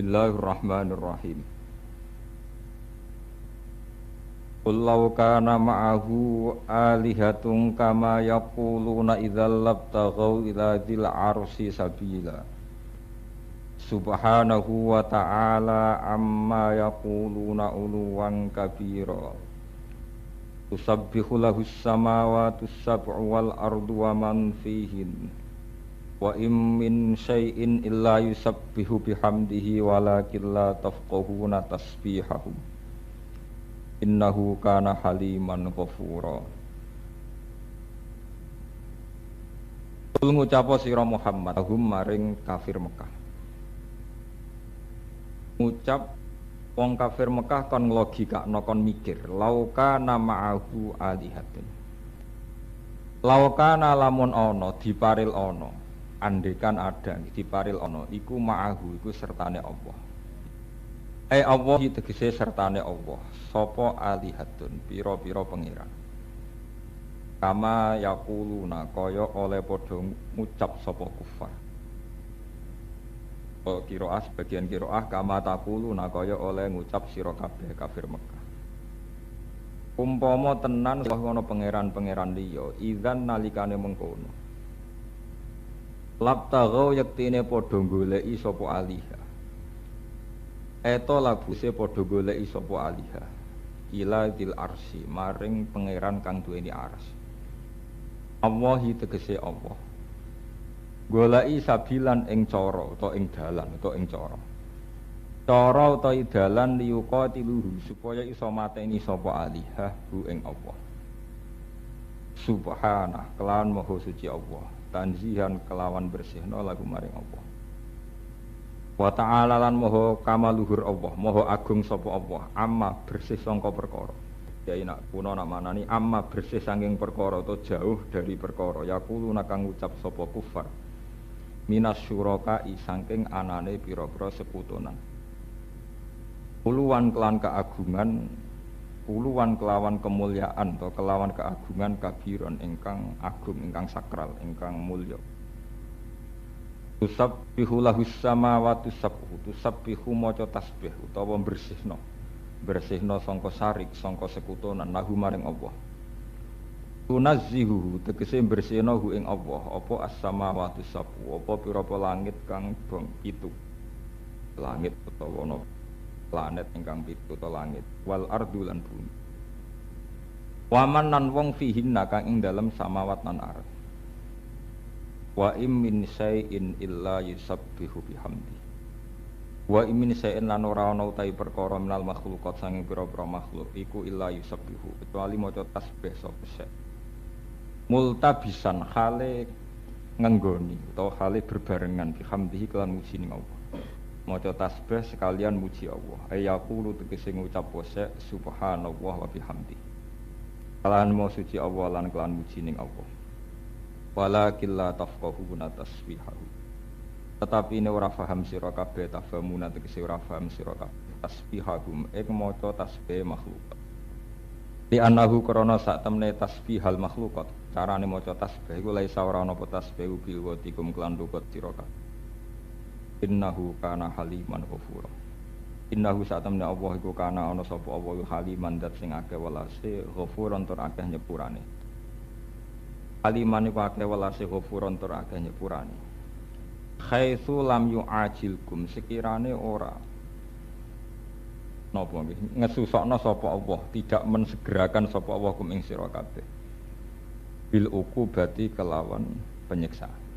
Bismillahirrahmanirrahim. Qul law kana ma'ahu alihatun kama yaquluna idzal labtaghaw ila dzil arsy sabila. Subhanahu wa ta'ala amma yaquluna uluwan kabira. Tusabbihu lahus samawati sab'u wal ardu wa man fihin. Wa im min syai'in illa yusabbihu bihamdihi walakin la tafqahuna tasbihahum. Innahu kana haliman ghafura. Kul ngucapa sira Muhammad hum maring kafir Mekah. Ngucap wong kafir Mekah kon nglogikakno kon mikir, lauka nama'ahu alihatun. Lauka lamun ana diparil ana. Andekan ada diparil ana iku ma'ahu iku sertane Allah. Allah tegese sertane Allah. Sapa alihatun pira-pira pangeran. Kama yaquluna kaya oleh padha ngucap sapa kufar. Qiraah sebagian qiraah kama taquluna kaya oleh ngucap sira kabeh kafir Mekah. Umpama tenan ana pangeran-pangeran liya, idzan nalikane mengkono. Labtaghaw yektine padha goleki sapa aliha. Eta labuse padha goleki sapa aliha. Ila dil arsy maring pangeran kang duweni ars. Allahi tegese Allah. Goleki sabilan ing cara utawa ing dalan utawa ing cara. Cara utawa dalan liyuqatiluhu supaya iso mateni sapa aliha hu ing Allah. Subhanah kelawan maha suci Allah. Tanzihan kelawan bersihna lagu maring Allah. Wa ta'ala lan moho kamaluhur Allah, moho agung sapa Allah, amma bersih sangka perkara. Ya nak kuna nak manani amma bersih saking perkara atau jauh dari perkara. Yaqulu nakang ngucap sapa kufar. Minas syuraka'i saking anane pira-pira sekutunan. Uluwan kelan keagungan, uluwan kelawan kemuliaan atau kelawan keagungan kabiron ingkang agung ingkang sakral ingkang mulya. Tusabbihu lahus samawati sab'u tusabbihu maca tasbih utawa bersihna sangka syarik sangka sekutunan lahu maring Allah. Tunazzihu tegese bersihna hu ing Allah apa as-samawati sab'u apa pira-pira langit kang itu langit utawa ana planet ingkang pitu ta langit wal ardu lan bumi. Waman nan wong fihinna kang ing dalem samawat lan ardh. Wa im min syai'in illa yusabbihu bihamdi. Wa im min syai'in lan ora ana utahe perkara minal makhluqat sanging pira-pira makhluk iku illa yusabbihu kecuali maca tasbih sapa sek. Multabisan hale ngenggoni utawa hale berbarengan bihamdihi kelan muji ning Allah. Maca tasbih sekalian muji Allah. Ayaqulu tegese ngucap wasek subhanallah wa bihamdi. Kalahan mau suci Allah lan kelan muji ning Allah. Walakin la tafqahuna tasbihahu. Tetapi ini ora paham sira kabeh tafhamuna tegese ora paham sira kabeh tasbihahum ing maca tasbih makhlukat. Di anahu krana sak temne tasbihal makhlukat. Carane maca tasbih iku laisa ora ana apa tasbih bil watikum kelan lukut sira kabeh. Innahu kana haliman ghafura. Innahu satamna Allah iku kana ana sapa Allah haliman dat sing akeh welase ghafuron tur akeh nyepurane. Haliman iku akeh welase ghafuron tur akeh nyepurane. Khaitsu lam yu'ajilkum sekirane ora napa nggih ngesusokno sapa Allah tidak mensegerakan sapa Allah kum ing sira kabeh. Bil uqubati kelawan penyiksaan.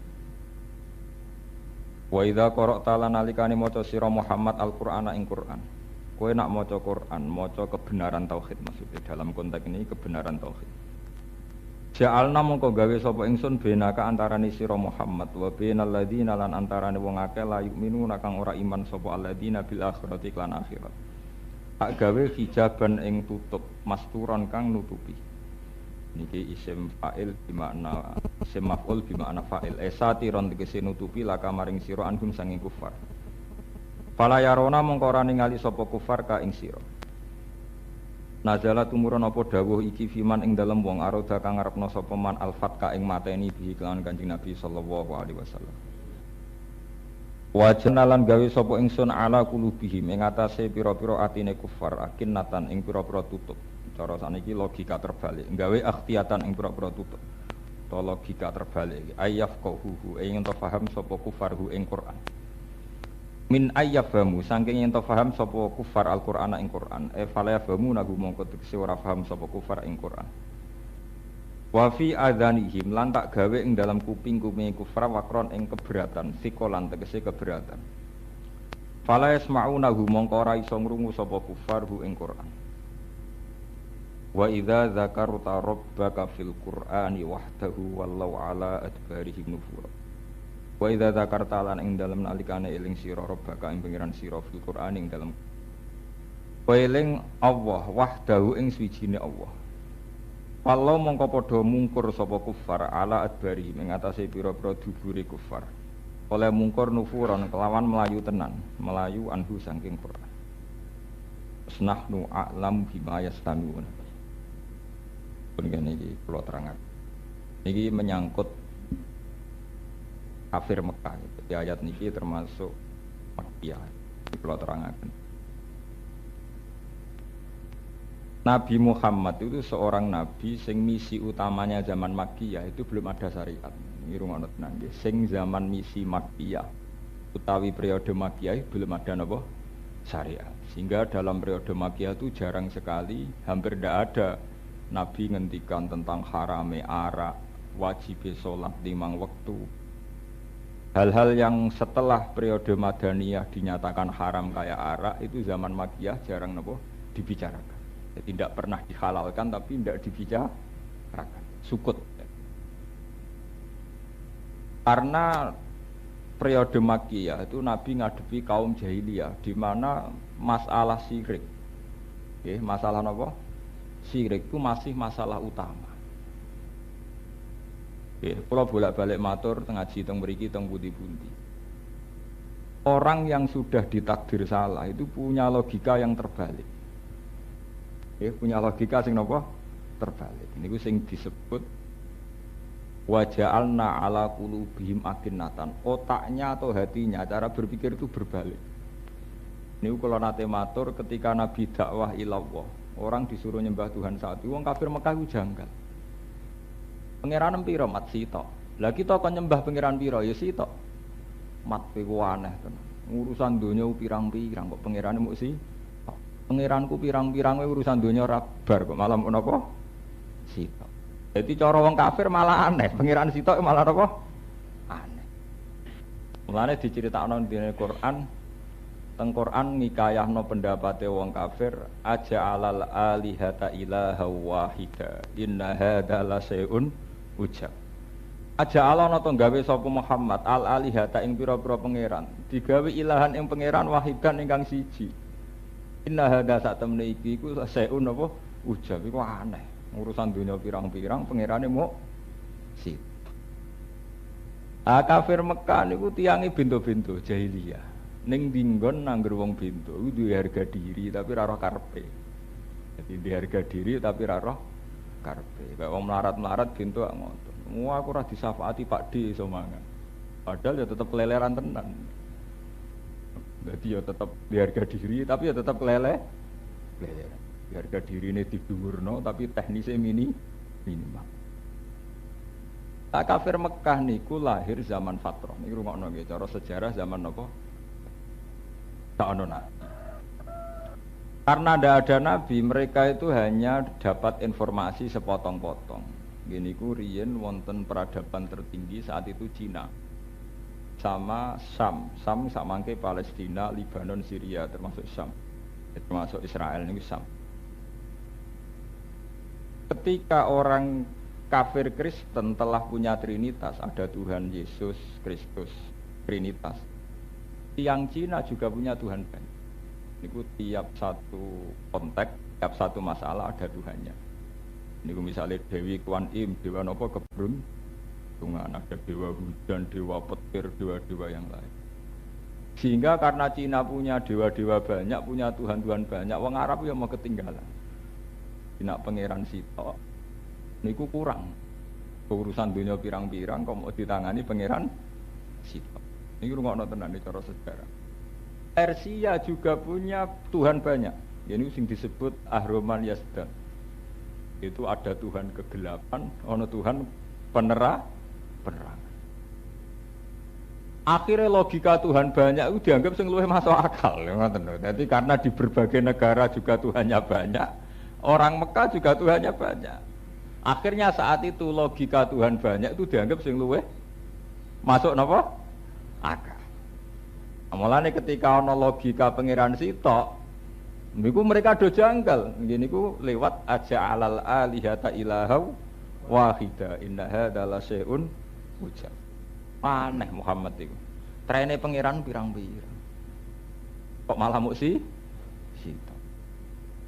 Wa idza qara'ta lan nalikane maca sira Muhammad Al-Qur'ana ing Qur'an. Kowe nak maca Qur'an, maca kebenaran tauhid maksudnya dalam konteks ini kebenaran tauhid. Ja'alna mongko gawe sapa ingsun benaka antarane sira Muhammad wa bainal ladzina lan antarane wong akeh la yu'minuna kang ora iman sapa alladzina bil akhirati lan akhirat. Tak gawe hijaban ing tutup masturon kang nutupi. Niki isim fa'il bimakna isim maf'ul bimakna fa'il esatiron tegese nutupi laka maring sira anhum sanging kufar. Fala yarona mongko ora ningali sapa kufar ka ing sira. Nazala tumurun apa dawuh iki fiman ing dalem wong aroda kang ngarepno sapa man alfat ka ing mateni bihi kelawan Kanjeng Nabi sallallahu alaihi wasallam. Wajenalan gawe sapa ingsun ala kulubihim ing atase pira-pira atine kufar akinnatan ing pira-pira tutup. Cara saniki logika terbalik, gawe akhtiyatan ing pira-pira tutup. To logika terbalik ayyaf qahuhu ing ento paham sapa kufarhu ing Quran. Min ayyafamu saking ento paham sapa kufar Al-Qur'ana ing Quran. Fala yafamu nagu mongko tegese ora paham sapa kufar ing Quran. Wa fi adhanihim lan tak gawe ing dalam kuping-kuping kufar wakron ing keberatan, sikolan tegese keberatan. Fala yasma'una hu mongko ora iso ngrungu sapa kufar hu ing Quran. Wa idza dzakarta rabbaka fil Qur'ani wahdahu wallau ala adbarihim nufura. Wa idza dzakarta lan ing dalem nalikane eling sira rabbaka ing pangeran sira fil Qur'ani ing dalem eling Allah wahdahu ing swijine Allah. Wallau mongko padha mungkur sapa kufar ala adbarihim ing atase pira-pira dubure kufar. Oleh mungkur nufuran kelawan melayu tenan, melayu anhu saking Quran. Nahnu a'lam bima yastami'un. Ini pulau terangan. Ini menyangkut kafir Mekah. Di ayat ini termasuk Makkiyah. Di pulau terangan. Nabi Muhammad itu seorang nabi sing misi utamanya zaman Makkiyah itu belum ada syariat. Ini rungono tenan nggih. Sing zaman misi Makkiyah utawi periode Makkiyah belum ada napa syariat. Sehingga dalam periode Makkiyah itu jarang sekali, hampir tidak ada Nabi ngendikan tentang harame arak, wajib sholat 5 waktu. Hal-hal yang setelah periode Madaniyah dinyatakan haram kayak arak itu zaman Makkiyah jarang nopo dibicarakan. Jadi tidak pernah dihalalkan tapi tidak dibicarakan. Sukut. Karena periode Makkiyah itu Nabi ngadepi kaum jahiliyah di mana masalah syirik. Masalah nopo? Syirik itu masih masalah utama. Kalau bolak-balik matur ngaji teng mriki teng pundi-pundi. Orang yang sudah ditakdir salah itu punya logika yang terbalik. Punya logika sing napa? Terbalik. Niku sing disebut waja'alna ala qulubihim akinnatan. Otaknya atau hatinya, cara berpikir itu berbalik. Niku kalau nate matur ketika Nabi dakwah ilallah, orang disuruh nyembah Tuhan satu, wong kafir Mekah ku janggal. Pangeran piro mat sitok. Lah kita kok nyembah pangeran piro ya sitok. Mat ku aneh tenan. Urusan donya pirang-pirang kok pangerane muk si. Pangeranku pirang-pirang urusan donya ora bar kok malah menapa? Sitok. Jadi cara wong kafir malah aneh, pangeran sitok malah apa? Aneh. Mulane diceritakno dene Quran. Teng Quran ngikayahno pendapate wong kafir aja alal alihata ilaha wahida inna hadza la syai'un ujab. Aja alana to gawe sapa Muhammad al alihata ing pira-pira pangeran digawe ilahan ing pangeran wahidan ingkang siji. Inna hadza sak temne iki iku syai'un apa ujab iku aneh. Urusan dunia pirang-pirang pangerane mau sit. Kafir Mekah niku tiange bintu-bintu jahiliyah. Ning dinggon nangger wong bento iku duwe harga diri tapi ora roh karepe. Dadi duwe harga diri tapi ora roh karepe. Kayak wong melarat-melarat bento kok ngoten. Aku ora disafaati Pak D iso mangan. Padahal ya tetep keleleran tenan. Dadi ya tetep duwe harga diri tapi ya tetep keleleran. Harga dirine didhuwurno tapi teknisnya minimal. Kafir Mekah niku lahir zaman fatrah. Niku rungokno nggih cara sejarah zaman napa? Karena tidak ada nabi, mereka itu hanya dapat informasi sepotong-potong. Gini ku riyen wonten peradaban tertinggi saat itu Cina sama Syam samangke Palestina, Lebanon, Syria termasuk Syam, termasuk Israel ini Syam. Ketika orang kafir Kristen telah punya Trinitas, ada Tuhan Yesus Kristus, Trinitas. Tiang Cina juga punya Tuhan banyak. Niku tiap satu konteks, tiap satu masalah ada Tuhannya. Niku misalnya Dewi Kuan Im, dewa nopo keberuntungan, ada dewa hujan, dewa petir, dewa-dewa yang lain. Sehingga karena Cina punya dewa-dewa banyak, punya Tuhan-Tuhan banyak, wong Arab yang mau ketinggalan. Cina pangeran sitok, niku kurang. Urusan dunia pirang-pirang, kok mau ditangani pangeran sitok. Ini rungokno tenan iki cara sejarah. Persia juga punya Tuhan banyak. Ini sing disebut Ahroman Yazdan. Itu ada Tuhan kegelapan, ono Tuhan penerang. Akhirnya logika Tuhan banyak itu dianggap sing luwih masuk akal, ngoten lho. Jadi karena di berbagai negara juga Tuhannya banyak, orang Mekah juga Tuhannya banyak. Akhirnya saat itu logika Tuhan banyak itu dianggap sing luwih masuk napa? Akal. Mulane ketika ana logika pangeran sitok, niku mereka do janggal. Niku lewat aja alal alihata ilaha wahida inna hadza la syai'un ujab. Aneh Muhammad itu. Trene pangeran pirang-pirang. Kok malah muk sitok.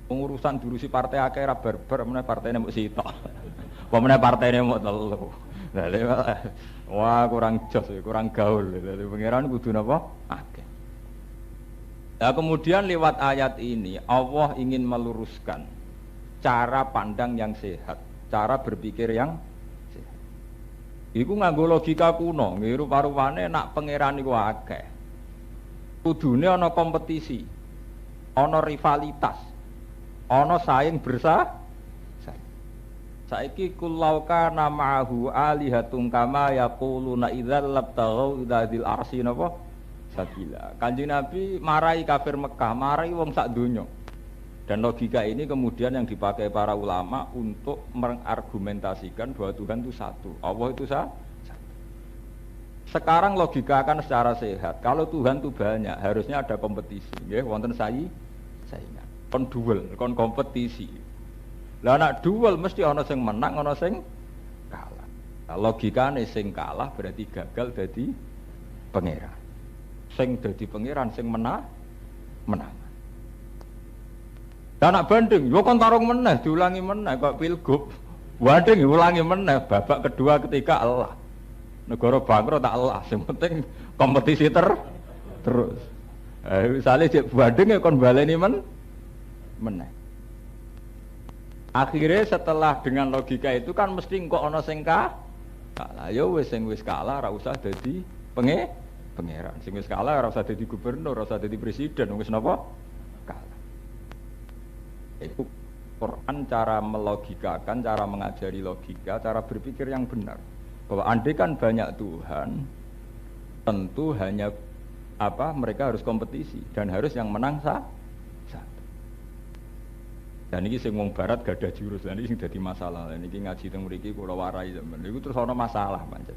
Pengurusan durusi partai akeh ra barbar meneh partene muk sitok. Apa meneh partene muk telu. Wah kurang jos, kurang gaul. Dadi pangeran kudu napa? Akeh. Nah, kemudian lewat ayat ini Allah ingin meluruskan cara pandang yang sehat, cara berpikir yang sehat. Iku nganggo logika kuno, ngiru parupane nak pangeran iku akeh. Kudune ana kompetisi, ana rivalitas, ana saing bersaing. Saiki kullau kana ma'ahu alihatun kama yaquluna idzal labtaghu idzal arsy napa sabila. Kanjeng Nabi marahi kafir Mekah, marahi wong sak donya. Dan logika ini kemudian yang dipakai para ulama untuk mengargumentasikan bahwa Tuhan itu satu, Allah itu satu. Sekarang logikakan secara sehat. Kalau Tuhan itu banyak, harusnya ada kompetisi, nggih, wonten saingan. Kon duel, kon kompetisi. Lah nak duel mesti ana sing menang, ana sing kalah. Nah, logikane sing kalah berarti gagal dadi pangeran. Sing dadi pangeran sing menang. Lah nak banding, yo kon tarung meneh, diulangi meneh kok pilgub. Banding diulangi meneh, babak kedua ketiga Allah. Negara bangkrut tak Allah, sing penting kompetisi terus. Misale cek banding ya kon baleni meneh. Akhirnya setelah dengan logika itu kan mesti engkau ana sing kalah. Ya wis sing wis kalah ora usah dadi pangeran. Sing wis kalah ora usah dadi gubernur, ora usah dadi presiden, wis napa? Kalah. Itu Quran cara melogikakan, cara mengajari logika, cara berpikir yang benar. Bahwa andai kan banyak Tuhan, tentu hanya mereka harus kompetisi dan harus yang menang satu. Dan ini sing wong barat gak ada jurus, dan ini sing dadi masalah. Ini ngaji teng mriki kula warai zaman. Iku terus ana masalah pancen.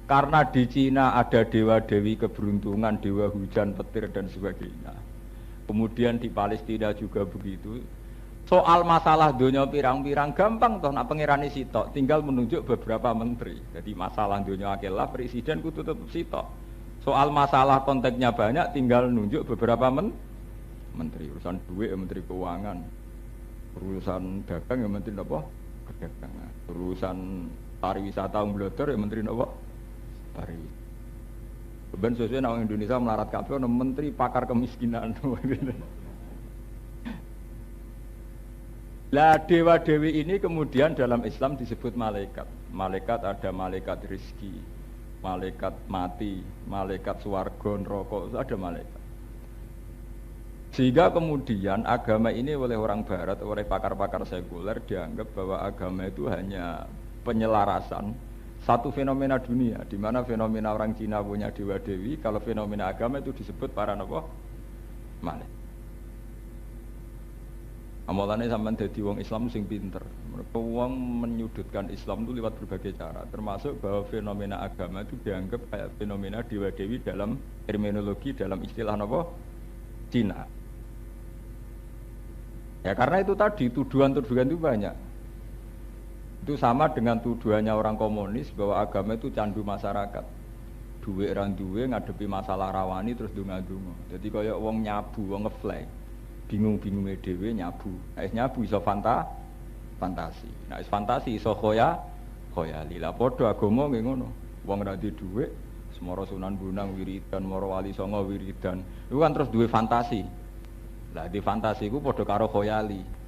Karena di Cina ada dewa-dewi keberuntungan, dewa hujan, petir dan sebagainya. Kemudian di Palestina juga begitu. Soal masalah dunia pirang-pirang gampang toh, nak pangerane sitok, tinggal menunjuk beberapa menteri. Jadi masalah dunia akelah presiden kudu tetep sitok. Soal masalah konteksnya banyak, tinggal nunjuk beberapa menteri. Urusan duit, menteri keuangan. Urusan dagang ya menteri apa? Perdagangan. Urusan pariwisata mblodor ya menteri apa? Pariwisata. Ben sesuai nang Indonesia melarat kabeh ana menteri pakar kemiskinan. Lah dewa-dewi ini kemudian dalam Islam disebut malaikat. Malaikat ada malaikat rezeki, malaikat mati, malaikat swarga, neraka, ada malaikat. Sehingga kemudian agama ini oleh orang barat, oleh pakar-pakar sekuler dianggap bahwa agama itu hanya penyelarasan satu fenomena dunia, di mana fenomena orang Cina punya dewa-dewi, kalau fenomena agama itu disebut para malaikat. Amalane sampean dadi wong Islam sing pinter. Wong menyudutkan Islam itu lewat berbagai cara, termasuk bahwa fenomena agama itu dianggap kayak fenomena dewa-dewi dalam terminologi, dalam istilah Cina. Ya karena itu tadi tuduhan-tuduhan itu banyak. Itu sama dengan tuduhannya orang komunis bahwa agama itu candu masyarakat. Duwe orang duwe ngadepi masalah rawani terus dunga-dunga. Jadi kaya wong nyabu, wong ngefly. Bingung-bingunge dhewe nyabu. Nek nyabu iso fantasi. Nek fantasi iso khoyali. Lah padha agama nggih ngono. Wong ra duwe dhuwit, semara Sunan Bonang wiridan, mara Wali Songo wiridan. Iku kan terus duwe fantasi. Lah di fantasi ku padha karo khoyali.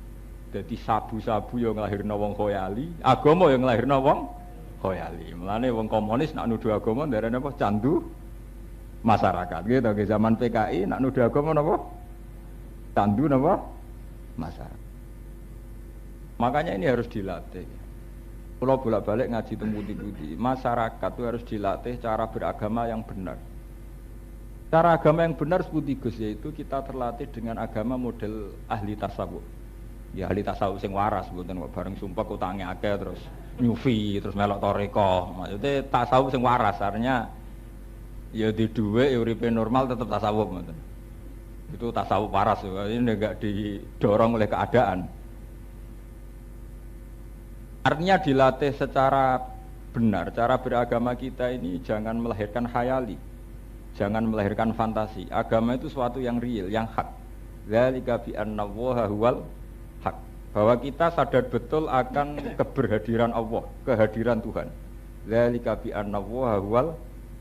Dadi sabu-sabu yo nglahirno wong khoyali, agama yo nglahirno wong khoyali. Mulane wong komunis nak nuduh agama ndarane apa? masyarakat. Gitu ke zaman PKI nak nuduh agama napa? Tandu napa? Masyarakat. Makanya ini harus dilatih. Kalau bolak-balik ngaji temudi-temudi, masyarakat itu harus dilatih cara beragama yang benar. Cara agama yang benar seperti Gus, yaitu kita terlatih dengan agama model ahli tasawuf. Ya ahli tasawuf sing waras, mboten kok bareng sumpah utange akeh terus nyufi terus melok toreko. Maksudnya tasawuf sing waras, artinya ya di dhuwit uripe normal tetap tasawuf mboten. Itu tasawuf waras, ini enggak didorong oleh keadaan. Artinya dilatih secara benar, cara beragama kita ini jangan melahirkan khayali, jangan melahirkan fantasi. Agama itu suatu yang real, yang hak. Dzalika bi annallaha huwal hak. Bahwa kita sadar betul akan keberhadiran Allah, kehadiran Tuhan. Dzalika bi annallaha huwal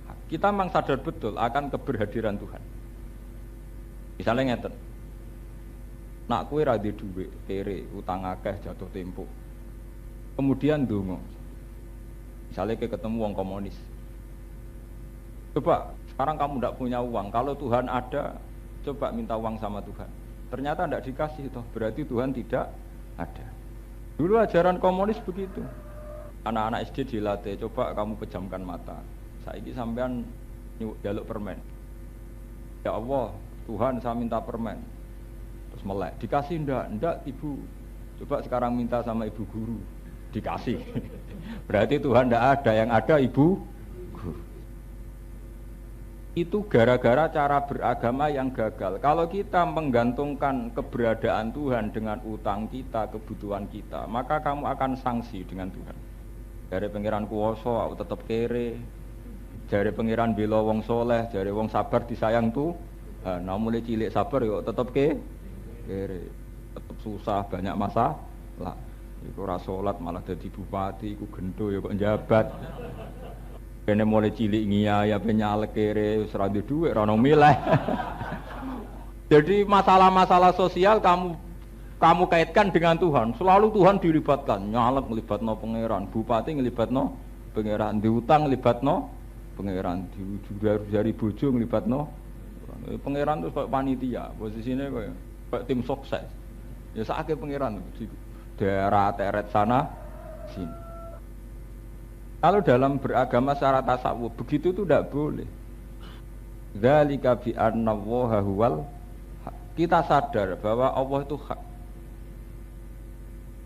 hak. Kita memang sadar betul akan keberhadiran Tuhan. Misalnya ngeten. Nak kowe ra duwe dhuwit, kere, utang akeh, jatuh tempo. Kemudian ndonga. Misalnya kayak ketemu wong komunis. Coba sekarang kamu tidak punya uang. Kalau Tuhan ada, coba minta uang sama Tuhan. Ternyata tidak dikasih toh. Berarti Tuhan tidak ada. Dulu ajaran komunis begitu. Anak-anak SD dilatih, coba kamu pejamkan mata. Saiki sampean jaluk permen. Ya Allah, Tuhan saya minta permen. Terus melek. Dikasih ndak ibu. Coba sekarang minta sama ibu guru. Dikasih. Berarti Tuhan tidak ada, yang ada ibu guru. Itu gara-gara cara beragama yang gagal. Kalau kita menggantungkan keberadaan Tuhan dengan utang kita, kebutuhan kita, maka kamu akan sanksi dengan Tuhan. Dari pengiran kuwoso aku tetap kere. Dari pengiran bela wong soleh, dari wong sabar disayang tuh. Nah mulai cilik sabar yuk tetap kere. Tetap susah, banyak masalah. Iku ora salat malah dadi bupati, iku gendo ya kok njabat. Kene mulai cilik ngiyai ape nyalek kere wis ora duwe dhuwit ora ono milih. Jadi masalah-masalah sosial kamu kaitkan dengan Tuhan. Selalu Tuhan dilibatkan, nyalek ngelibatno pangeran, bupati ngelibatno pangeran, diutang ngelibatno pangeran, dari bojo ngelibatno pangeran itu panitia, posisine kayak tim sukses. Ya sakake pangeran daerah teret sana sini. Kalau dalam beragama secara tasawuf begitu itu tidak boleh. Dzalika bi annallaha huwal haq. Kita sadar bahwa Allah itu hak.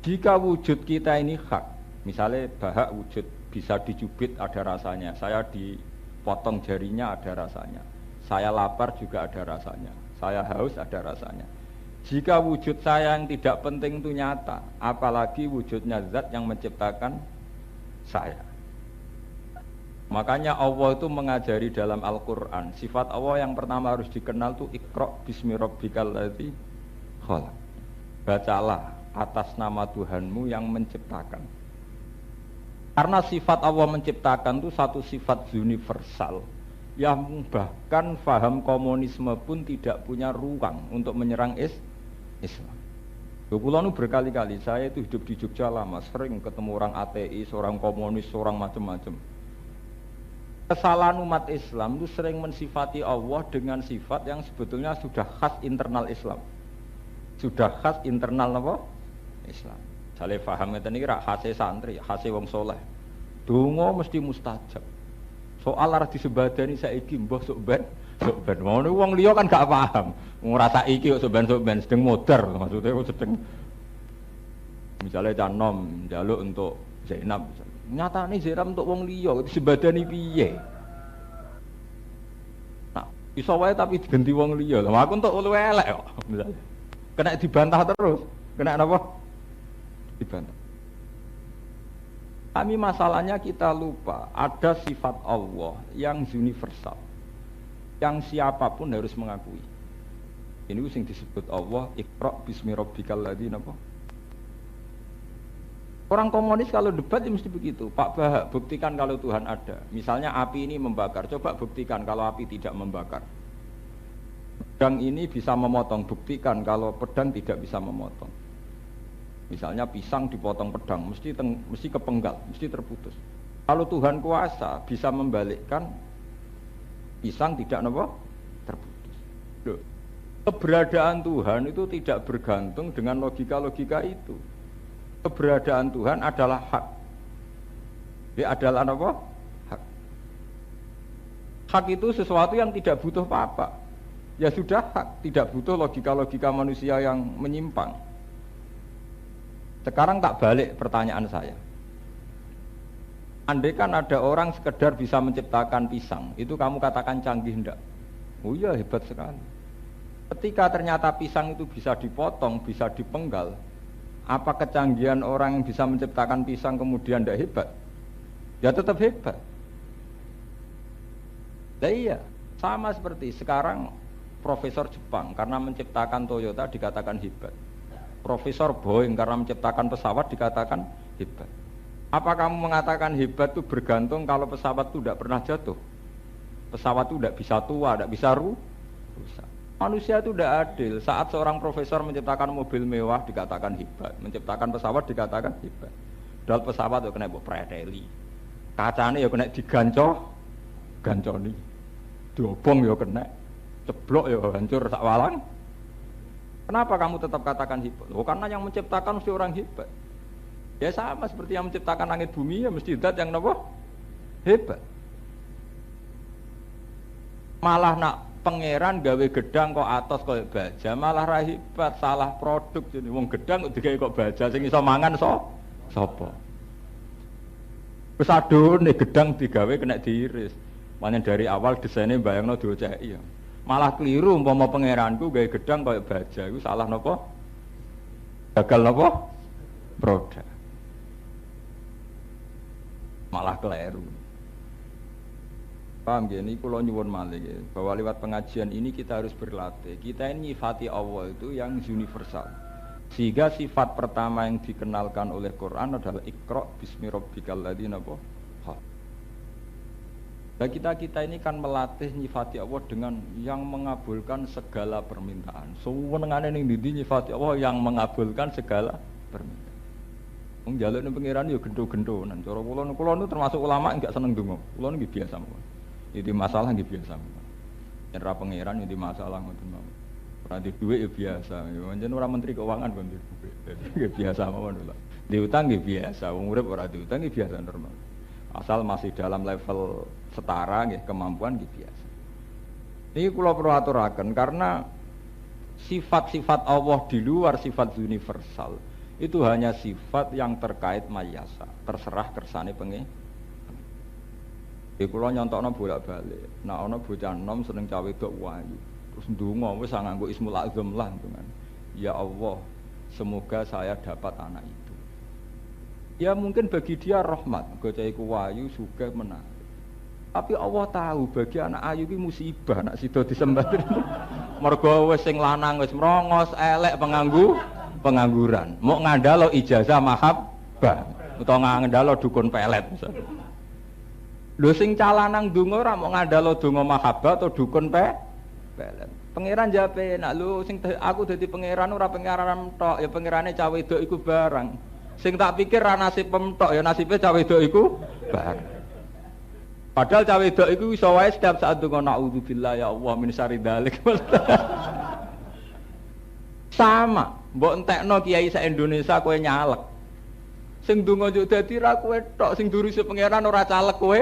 Jika wujud kita ini hak, misalnya bahak wujud bisa dicubit ada rasanya, saya dipotong jarinya ada rasanya, saya lapar juga ada rasanya, saya haus ada rasanya. Jika wujud saya yang tidak penting itu nyata, apalagi wujudnya zat yang menciptakan saya. Makanya Allah itu mengajari dalam Al-Quran, sifat Allah yang pertama harus dikenal itu Iqra' bismi rabbikal ladzi khalaq. Bacalah atas nama Tuhanmu yang menciptakan. Karena sifat Allah menciptakan itu satu sifat universal yang bahkan faham komunisme pun tidak punya ruang untuk menyerang Islam. Kula nu berkali-kali saya itu hidup di Jogja lama, sering ketemu orang ateis, orang komunis, orang macam-macam. Kesalahan umat Islam itu sering mensifati Allah dengan sifat yang sebetulnya sudah khas internal Islam. Sudah khas internal apa? Islam. Jale paham ngeten iki ra khase santri, khase wong saleh. Donga mesti mustajab. Soal arah disebadani saiki mbah sok ben. Ngono wong liya kan gak paham. Ngrasa iki kok soben-soben sedeng modar maksudnya kok sedeng. Misalnya canom njaluk untuk Zainab misalnya. Nyatane Zainab untuk wong liya disebadani piye? Nah, iso wae tapi diganti wong liya. Lah aku entuk luwe elek kok misalnya. Kena dibantah terus. Kena apa? Dibantah. Kami masalahnya kita lupa ada sifat Allah yang universal, yang siapapun harus mengakui. Ini sing disebut Allah Iqra' bismi rabbikal ladzi napa. Orang komunis kalau debat ya mesti begitu. Pak Bahak, buktikan kalau Tuhan ada. Misalnya api ini membakar, coba buktikan kalau api tidak membakar. Pedang ini bisa memotong, buktikan kalau pedang tidak bisa memotong. Misalnya pisang dipotong pedang, mesti kepenggal, mesti terputus. Kalau Tuhan kuasa bisa membalikkan pisang tidak napa terputus. Loh, keberadaan Tuhan itu tidak bergantung dengan logika-logika itu. Keberadaan Tuhan adalah hak. Dia adalah apa? Hak. Hak itu sesuatu yang tidak butuh apa-apa. Ya sudah hak, tidak butuh logika-logika manusia yang menyimpang. Sekarang tak balik pertanyaan saya. Andai kan ada orang sekedar bisa menciptakan pisang, itu kamu katakan canggih enggak? Oh iya, hebat sekali. Ketika ternyata pisang itu bisa dipotong, bisa dipenggal, apa kecanggihan orang yang bisa menciptakan pisang kemudian tidak hebat? Ya tetap hebat. Nah iya, sama seperti sekarang Profesor Jepang karena menciptakan Toyota dikatakan hebat. Profesor Boeing karena menciptakan pesawat dikatakan hebat. Apa kamu mengatakan hebat itu bergantung kalau pesawat itu tidak pernah jatuh? Pesawat itu tidak bisa tua, tidak bisa rusak. Manusia itu tidak adil. Saat seorang profesor menciptakan mobil mewah dikatakan hebat, menciptakan pesawat dikatakan hebat. Padahal pesawat itu kena preteli, kacanya ya kena ganconi, diobong ya kena, ceblok ya hancur sak walang. Kenapa kamu tetap katakan hebat? Oh, karena yang menciptakan mesti orang hebat. Ya sama seperti yang menciptakan langit bumi ya mesti zat yang hebat. Malah nak pangeran gawe gedang kok atos kok baja, malah ra hebat, salah produk. Jadi wong gedang kok digawe kok baja sing iso mangan sapa? Wis adone gedang digawe kena diiris. Panen dari awal desainnya bayangno dioceki ya. Malah keliru umpama pangeranku gawe gedang kok baja, iku salah napa? Gagal napa? Produk. Malah keliru. Paham ya, ini kalau nyuwun malih ya, bahwa lewat pengajian ini kita harus berlatih. Kita ini nyifati Allah itu yang universal. Sehingga sifat pertama yang dikenalkan oleh Quran adalah Iqra bismi rabbikal ladzi khalaq. Nah kita ini kan melatih nyifati Allah dengan yang mengabulkan segala permintaan. Sewenengane ning ndi nyifati Allah yang mengabulkan segala permintaan. Wong njaluk ning pangeran ya gendo-gendonan. Cara kula nu termasuk ulama enggak seneng donga. Kula niki biasa mawon. Itu masalah nggih biasa. Yen ra pangeran itu masalah ngoten mawon. Ora di dhuwit ya biasa. Ya pancen ora menteri keuangan kon di dhuwit. Nggih biasa mawon lho. Di utang nggih biasa, wong urip ora diutang nggih biasa normal. Asal masih dalam level setara nggih kemampuan nggih biasa. Niki kula perlu aturaken karena sifat-sifat Allah di luar sifat universal itu hanya sifat yang terkait mayasa, terserah kersane pengen. Kula nyontokno bolak-balik. Nek ana bocah enom seneng cawe wedok wayu. Terus ndonga wis nganggo Ismul Azam lah dengan. Ya Allah, semoga saya dapat anak itu. Ya mungkin bagi dia rahmat, bocah iku wayu sugih menarik. Tapi Allah tahu bagi anak ayu iki musibah nek sida disembah. Mergo wis sing lanang wis merongos, elek pengangguran. Mau ngandalo ijazah mahabbah utawa ngandalo dukun pelet misalnya. Lho sing calanang donga ora mau ngandalo donga mahabbah atau dukun pelet. Pangeran jape nak lho sing aku dadi pangeran ora pangeran tok ya pangerane cawe wedok iku barang. Sing tak pikir ra nasib tok ya nasibe cawe wedok iku barang. Padahal cawe wedok iku iso wae setiap saat donga naudzubillah ya Allah min syarri dzalik. Sama, mbok entekno kiai sak Indonesia kowe nyalek. Sing donga yo dadi ra kowe tok, sing duruse pangeran ora caleg kowe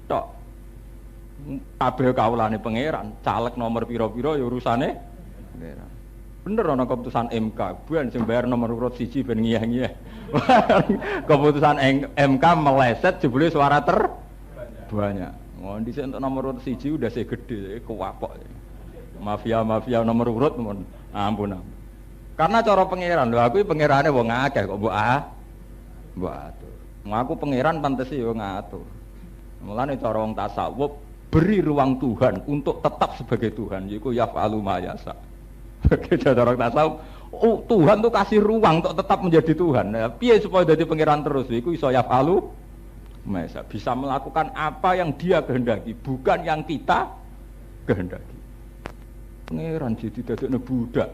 tok. Kabeh kawulane pangeran, caleg nomor pira-pira ya urusane pangeran. Bener ana keputusan MK, buan sing bayar nomor urut 1 ben ngiyah-ngiyah. Keputusan MK meleset jebule suara banyak. Ngondi sik entuk nomor urut 1 udah sik gede, kewapok. Mafia nomor urut ampun. Karena cara pangeran, lho aku pangerane wong akeh kok mbok atur. Aku pangeran pantes yo ngatur. Mulane cara wong tasawuf beri ruang Tuhan untuk tetap sebagai Tuhan, yaiku yaf'alu ma yasha. Cara orang tasawuf, oh, Tuhan tuh kasih ruang untuk tetap menjadi Tuhan. Nah, piye supaya jadi pangeran terus? Yaiku iso yaf'alu ma yasha, bisa melakukan apa yang Dia kehendaki, bukan yang kita kehendaki. Pangeran jadi dadekne budak.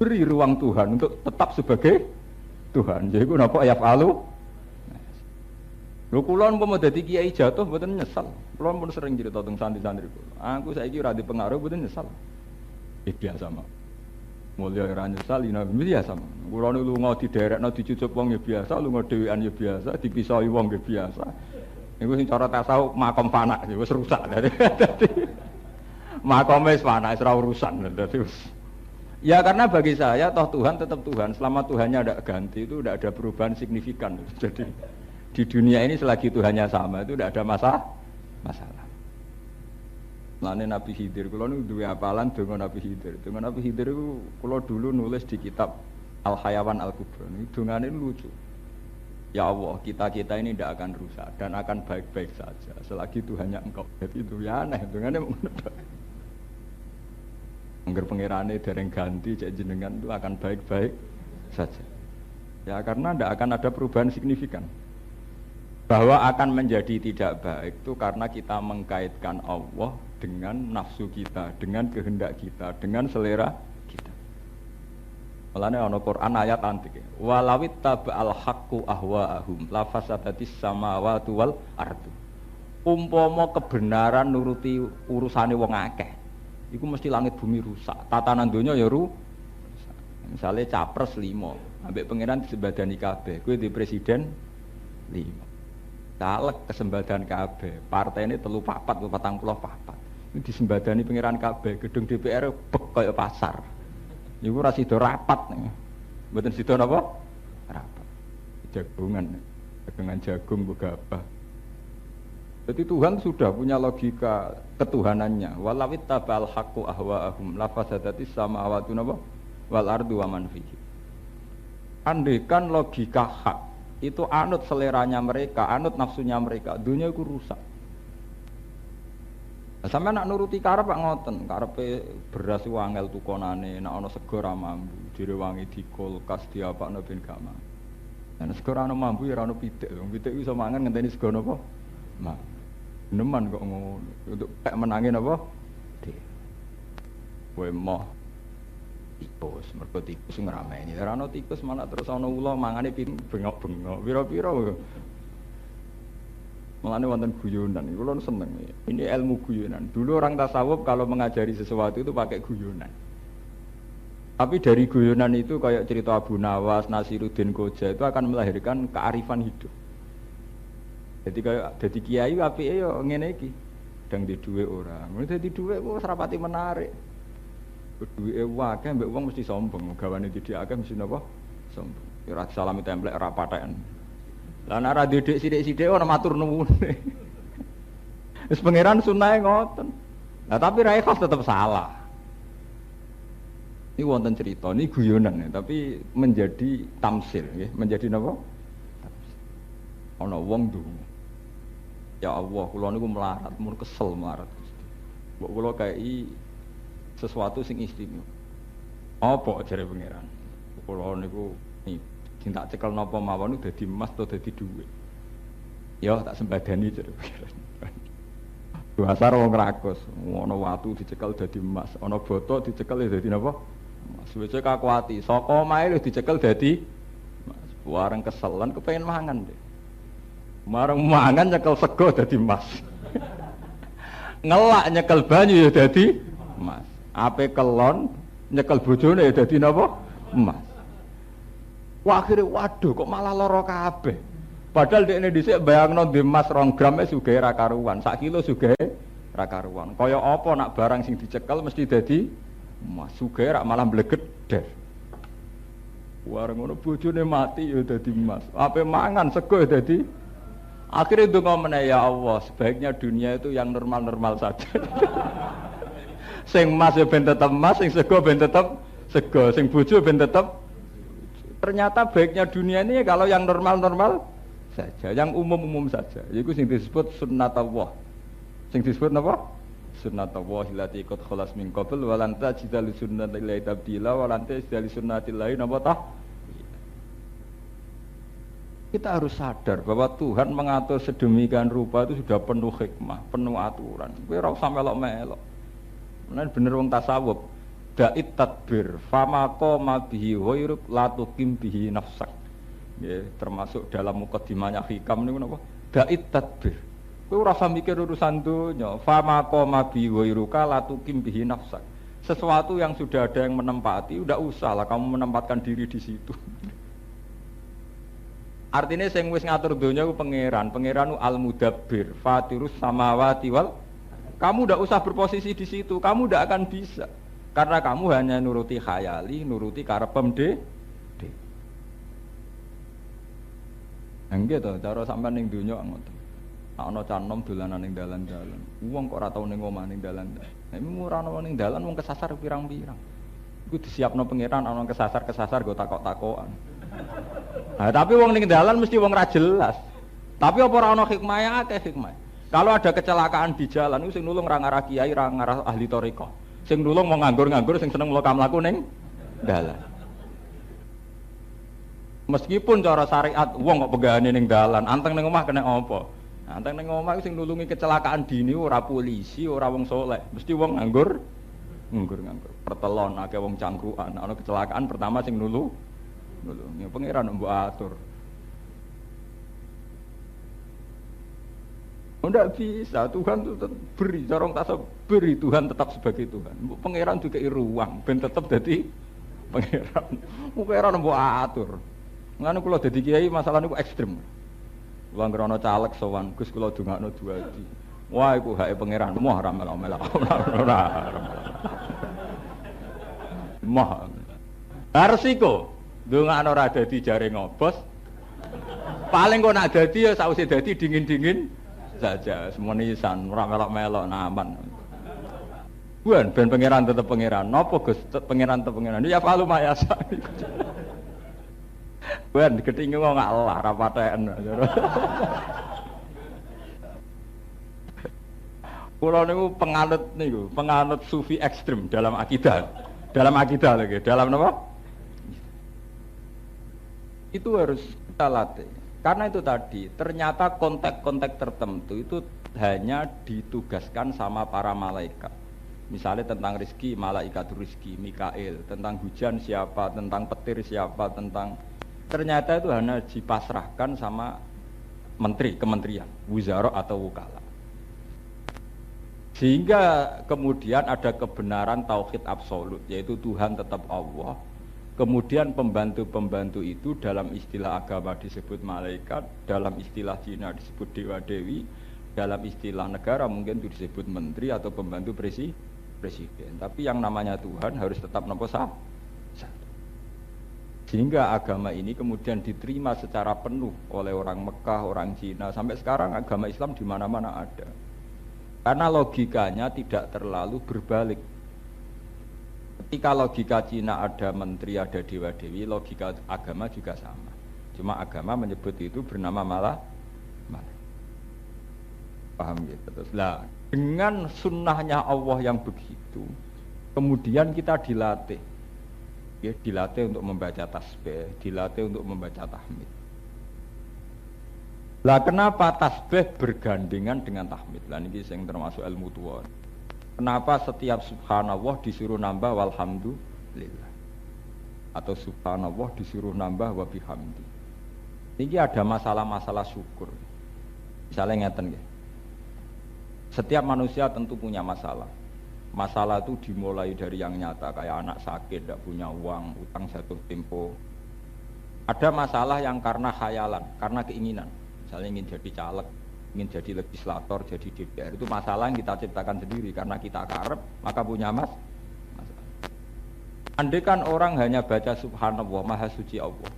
Beri ruang Tuhan untuk tetap sebagai Tuhan. Jadi napa yaf'alu? Lho kula umpama dadi kiai jatuh mboten nyesal. Kula pun sering cerita teng santri-santri kula. Aku saiki ora dipengaruh mboten nyesal. Biasa mah. Mulya ora nyesal ina biasa mah. Kula niku lunga diderekno dicucup wong ya biasa, lunga dhewean ya biasa, dipisahi wong ya biasa. Niku sing cara tasawuf makom fana wis rusak. Dadi makome wis fana wis ora urusan. Dadi ya karena bagi saya toh Tuhan tetap Tuhan, selama Tuhannya ada ganti itu tidak ada perubahan signifikan. Jadi di dunia ini selagi Tuhannya sama itu tidak ada masalah. Lane Nabi Khidir, kalau nu duwe apalan dengan Nabi Khidir. Dengan Nabi Khidir itu kalau dulu nulis di kitab Al Hayawan Al Kubra. Ini dongane lucu. Ya Allah, kita ini tidak akan rusak dan akan baik-baik saja selagi Tuhannya Engkau. Jadi itu ya aneh, dongane ngono. Angger pangerane dereng ganti cek jenengan itu akan baik-baik saja. Ya karena tidak akan ada perubahan signifikan. Bahwa akan menjadi tidak baik itu karena kita mengkaitkan Allah dengan nafsu kita, dengan kehendak kita, dengan selera kita. Mulane ana Quran ayat antik. Walawit tabal haqqu ahwaahum la fasadatis samawati wal ardu. Umpama kebenaran nuruti urusane wong akeh, iku mesti langit bumi rusak. Tatanan donya ya rusak. Misale capres 5, ambek pangeran disembadani kabeh. Kowe di presiden 5. Caleg kesembadan kabeh, partai ini 34, 44. Ini disembadani pangeran kabeh, gedung DPR bek kaya pasar. Iku ora sida rapat nih. Mboten sida napa? Rapat. Jagungan, dagangan jagung begapa. Jadi Tuhan sudah punya logika ketuhanannya. Walawit tabal haqqu ahwaahum la fasadatis samawati wal ardu wa man fihi. Andaikan logika hak itu anut seleranya mereka, anut nafsunya mereka, dunia itu rusak. Sampai nak nuruti karep pak ngoten, karepe beras wangel tukonane, nak ana sego ra mambu, direwangi di kulkas diapakno ben gak mambu. Nek sego ra mambu ya ra ono pitik, pitik iso mangan ngenteni sego napa? Mak. Neman kok ngono. Untuk pek menangi napa? Kowe moh tikus, mergo tikus ngrameni. Ora ana tikus malah terus ana ula mangane bengok-bengok. Pira-pira. Mulane wonten guyonan. Kula seneng. Ini ilmu guyonan. Dulu orang tasawuf kalau mengajari sesuatu itu pakai guyonan. Tapi dari guyonan itu kayak cerita Abu Nawas, Nasiruddin Koja itu akan melahirkan kearifan hidup. Jadi kayak dadi kiai apike yo ngene iki. Dang di dhuwit ora. Ngono dadi dhuwit kok rapati menarik. Duwe akeh mbek wong mesti sombong, gawane didik akeh mesti napa? Sombong. Ya ora salami templek ora patheken. Lah nek ora didik sithik-sithik ora matur nuwun. Wis pangeran sunahe ngoten. Lah tapi ra ikhlas tetep salah. Ini wonten cerita, ini guyonan ya, tapi menjadi tamsil ya, menjadi napa? Ana wong ndonga. Ya Allah, kula niku melarat, mun kesel melarat Gusti. Mbok kula kei sesuatu sing istimewa. Apa jare pangeran? Kula niku sing tak cekel napa mawon dadi emas to dadi dhuwit. Ya tak sembadani jare pangeran. Dasar wong rakus, ana watu dicekel dadi emas, ana boto dicekel dadi napa? Emas. Suwe-suwe kakuati, saka omahe lho dicekel dadi emas. Wareng keselan kepengin mangan deh. Marang mangan nyekel sego dadi emas. Ngelak nyekel banyu ya dadi emas. Ape kelon nyekel bojone ya dadi napa? Emas. Wah akhire waduh kok malah lara kabeh. Padahal dekne dhisik bayangno ndek emas 2 gram wis sugih ra karuan, 1 kilo sugih ra karuan. Kaya apa nak barang sing dicekel mesti dadi emas, sugih ra malah mbleget der. Wareng ngono bojone mati ya dadi emas. Ape mangan sego ya dadi. Akhirnya ndonga meneh ya Allah, sebaiknya dunia itu yang normal-normal saja. Sing emas ya ben tetep emas, sing sego ben tetep sego, sing bojo ben tetep. Ternyata baiknya dunia ini kalau yang normal-normal saja, yang umum-umum saja. Yaitu sing disebut sunnatullah. Sing disebut apa? Sunnatullah allati qad khalas min qabl wa lan tajida li sunnatillahi tabdila wa lan tajida li sunnatillahi napa tah? Kita harus sadar bahwa Tuhan mengatur sedemikian rupa itu sudah penuh hikmah, penuh aturan. Kowe ora usah melok-melok. Menawa bener wong tasawuf, da'it tadbir, fama qama bihi ghairuk la tuqim bihi nafsak. Ya, termasuk dalam mukadimahnya hikam niku napa? dait tadbir. Kowe ora usah mikir urusan donya, fa maqama bi ghairuka la tuqim bihi nafsak. Sesuatu yang sudah ada yang menempati, udah usahlah kamu menempatkan diri di situ. Artinya sing wis ngatur donya ku pangeran al-mudabbir, fatirus samawati wal. Kamu udah usah berposisi di situ, kamu udah akan bisa. Karena kamu hanya nuruti khayali, nuruti karep pemde. Nggih to, cara sampean ning donya ngoten. Ana canom dolanan ning dalan-dalan. Wong kok ora tau ning omah ning dalan. Nek ora ana ning dalan wong kesasar pirang-pirang. Iku disiapno pangeran ana kesasar-kesasar go takok-takokan. Nah, tapi wong ning dalan mesti wong ra jelas. Tapi apa ora ana hikmah akeh hikmah. Kalau ada kecelakaan di jalan iku sing nulung ra ngarah kiai, ra ngarah ahli thariqah. Sing nulung mau nganggur-nganggur sing seneng mlaku ning dalan. Meskipun cara syariat wong kok pegane ning dalan, anteng ning omah kena apa? Anteng ning omah sing nulungi kecelakaan dini ora polisi, ora wong soleh, mesti wong nganggur. Pertelon akeh wong cangkruan, ana kecelakaan pertama sing nulung. Ya pangeran mbok atur. Tidak bisa, Tuhan itu tetap beri, corong tak beri, Tuhan tetap sebagai Tuhan. Pangeran juga ruang, ben tetap jadi pangeran. Pangeran mbok atur. Ngene kula dadi kiai masalah niku ekstrem. Kula ngrono caleg sowan, Gus kula dongakno duadi. Wah iku hake pangeran, moh ora melok-melok. Ora. Moh. Resiko dongakno ora dadi jare ngobos. Paling kok nak dadi ya sausé dadi dingin-dingin saja, semenisan, ora melok-melok aman. Ben pangeran tetep pangeran. Napa Gus pangeran tetep pangeran? Ya palu mayasa. Ben ketinge kok ngalah ra paten. Kula niku penganut sufi ekstrem dalam akidah. Dalam akidah lagi, dalam apa? Itu harus kita latih. Karena itu tadi, ternyata konteks-konteks tertentu itu hanya ditugaskan sama para malaikat. Misalnya tentang rezeki, malaikat rezeki, Mikail. Tentang hujan siapa, tentang petir siapa, tentang... Ternyata itu hanya dipasrahkan sama menteri, kementerian, wuzara atau wukala. Sehingga kemudian ada kebenaran tauhid absolut, yaitu Tuhan tetap Allah. Kemudian pembantu-pembantu itu dalam istilah agama disebut malaikat, dalam istilah Cina disebut dewa-dewi, dalam istilah negara mungkin itu disebut menteri atau pembantu presiden. Tapi yang namanya Tuhan harus tetap nomor satu. Sehingga agama ini kemudian diterima secara penuh oleh orang Mekah, orang Cina. Sampai sekarang agama Islam di mana-mana ada. Karena logikanya tidak terlalu berbalik. Ketika logika Cina ada menteri, ada dewa-dewi, logika agama juga sama. Cuma agama menyebut itu bernama malah. Paham gitu? Terus lah, dengan sunnahnya Allah yang begitu, kemudian kita dilatih. Ya, dilatih untuk membaca tasbih, dilatih untuk membaca tahmid. Lah kenapa tasbih bergandengan dengan tahmid? Lah ini yang termasuk ilmu tua. Kenapa setiap subhanallah disuruh nambah walhamdulillah? Atau subhanallah disuruh nambah wa bihamdi? Ini ada masalah-masalah syukur. Misalnya ngeten nggih. Setiap manusia tentu punya masalah. Masalah itu dimulai dari yang nyata, kayak anak sakit, tidak punya uang, utang jatuh tempo. Ada masalah yang karena khayalan, karena keinginan. Misalnya ingin jadi caleg, ingin jadi legislator, jadi DPR. Itu masalah yang kita ciptakan sendiri, karena kita karep, maka punya masalah. Andai kan orang hanya baca subhanallah, maha suci Allah,